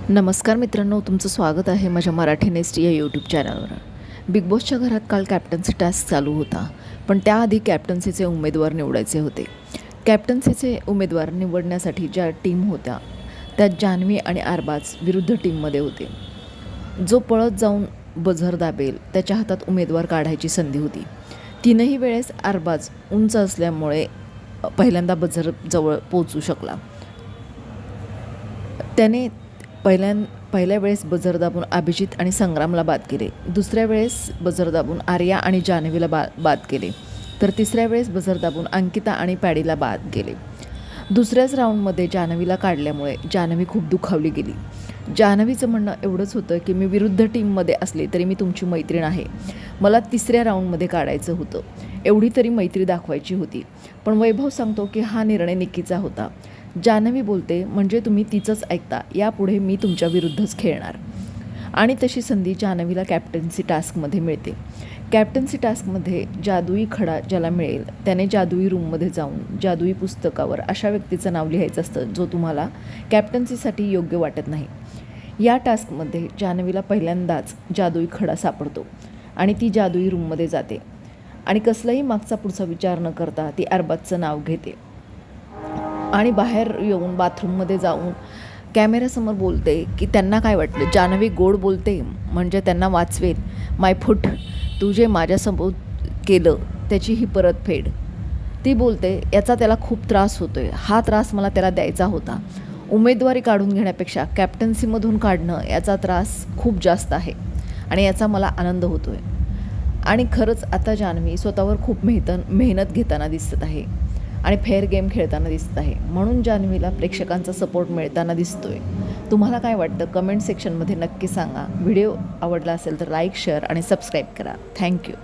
नमस्कार मित्रांनो, तुमचं स्वागत आहे माझ्या मराठी नेस्ट या यूट्यूब चॅनलवर. बिग बॉसच्या घरात काल कॅप्टन्सी टास्क चालू होता, पण त्याआधी कॅप्टन्सीचे उमेदवार निवडायचे होते. कॅप्टन्सीचे उमेदवार निवडण्यासाठी ज्या टीम होत्या त्यात जान्हवी आणि अरबाज विरुद्ध टीममध्ये होते. जो पळत जाऊन बझर दाबेल त्याच्या हातात उमेदवार काढायची संधी होती. तीनही वेळेस अरबाज उंच असल्यामुळे पहिल्यांदा बझर जवळ पोहोचू शकला. त्याने पहिल्या वेळेस बझर दाबून अभिजित आणि संग्रामला बाद केले. दुसऱ्या वेळेस बझर दाबून आर्या आणि जान्हवीला बाद केले. तर तिसऱ्या वेळेस बझर दाबून अंकिता आणि पॅडीला बाद केले. दुसऱ्याच राऊंडमध्ये जान्हवीला काढल्यामुळे जान्हवी खूप दुखावली गेली. जान्हवीचं म्हणणं एवढंच होतं की मी विरुद्ध टीममध्ये असले तरी मी तुमची मैत्रीण आहे, मला तिसऱ्या राऊंडमध्ये काढायचं होतं, एवढी तरी मैत्री दाखवायची होती. पण वैभव सांगतो की हा निर्णय निकीचा होता. जान्हवी बोलते, म्हणजे तुम्ही तिचंच ऐकता, यापुढे मी तुमच्या विरुद्धच खेळणार. आणि तशी संधी जान्हवीला कॅप्टन्सी टास्कमध्ये मिळते. कॅप्टन्सी टास्कमध्ये जादुई खडा ज्याला मिळेल त्याने जादुई रूममध्ये जाऊन जादुई पुस्तकावर अशा व्यक्तीचं नाव लिहायचं असतं जो तुम्हाला कॅप्टन्सीसाठी योग्य वाटत नाही. या टास्कमध्ये जान्हवीला पहिल्यांदाच जादुई खडा सापडतो आणि ती जादुई रूममध्ये जाते आणि कसलाही मागचा पुढचा विचार न करता ती अरबाजचं नाव घेते आणि बाहेर येऊन बाथरूममध्ये जाऊन कॅमेऱ्यासमोर बोलते की त्यांना काय वाटलं, जान्हवी गोड बोलते म्हणजे त्यांना वाचवेल, माय फूट तू जे माझ्यासमोर केलं त्याची ही परतफेड. ती बोलते याचा त्याला खूप त्रास होतो आहे, हा त्रास मला त्याला द्यायचा होता. उमेदवारी काढून घेण्यापेक्षा कॅप्टन्सीमधून काढणं याचा त्रास खूप जास्त आहे आणि याचा मला आनंद होतो आहे. आणि खरंच आता जान्हवी स्वतःवर खूप मेहनत घेताना दिसत आहे आणि फेअर गेम खेळताना दिसत आहे, म्हणून जान्हवीला प्रेक्षकांचा सपोर्ट मिळताना दिसतोय. तुम्हाला काय वाटतं कमेंट सेक्शनमध्ये नक्की सांगा. व्हिडिओ आवडला असेल तर लाईक, शेअर आणि सबस्क्राईब करा. थँक्यू.